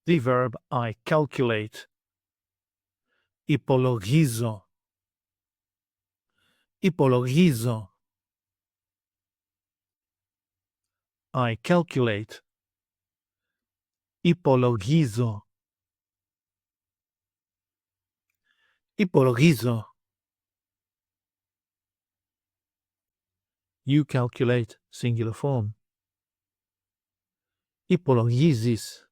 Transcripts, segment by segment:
The verb I calculate. Υπολογίζω. Υπολογίζω. I calculate. Υπολογίζω. Υπολογίζω. You calculate, singular form. Υπολογίζεις.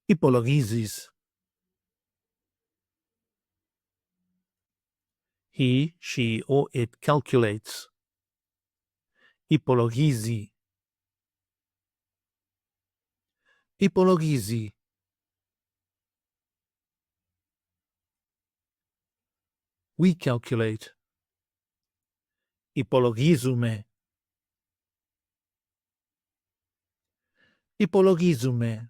Υπολογίζεις. He, she, or it calculates. Υπολογίζει. Υπολογίζει. We calculate. Υπολογίζουμε. Υπολογίζουμε.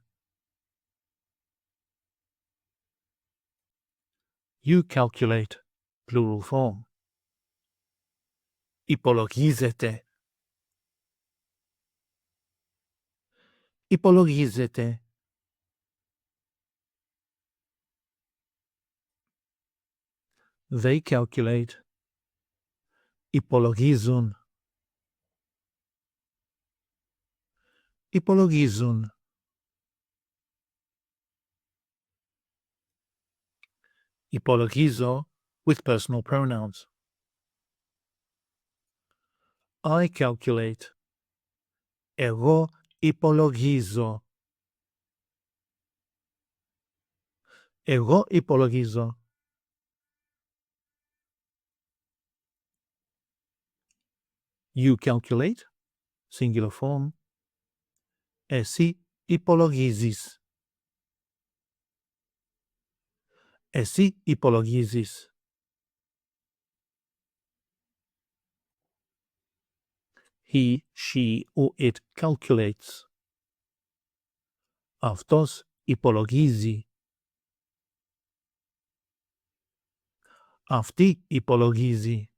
You calculate, plural form. Υπολογίζετε. Υπολογίζετε. They calculate. Υπολογίζουν. Υπολογίζουν. Υπολογίζω with personal pronouns. I calculate. Εγώ υπολογίζω. Εγώ υπολογίζω. You calculate, singular form. Εσύ υπολογίζεις. Εσύ υπολογίζεις. He, she, or it calculates. Αυτός υπολογίζει. Αυτή υπολογίζει.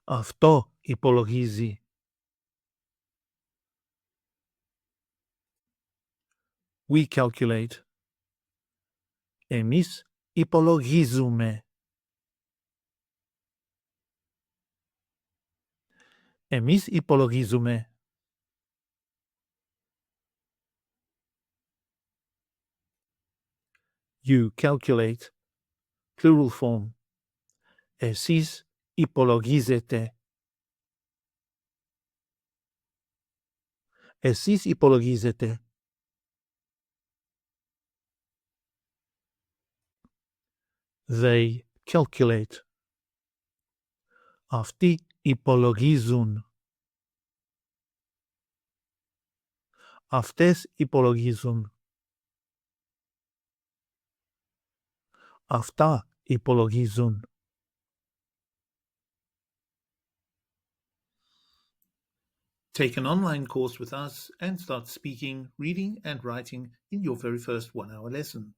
Αυτό υπολογίζει. We calculate. Εμείς υπολογίζουμε. Εμείς υπολογίζουμε. You calculate, plural form. Εσείς υπολογίζετε. Εσείς υπολογίζετε. They calculate. Αυτοί υπολογίζουν. Αυτές υπολογίζουν. Αυτά υπολογίζουν. Take an online course with us and start speaking, reading and writing in your very first 1-hour lesson.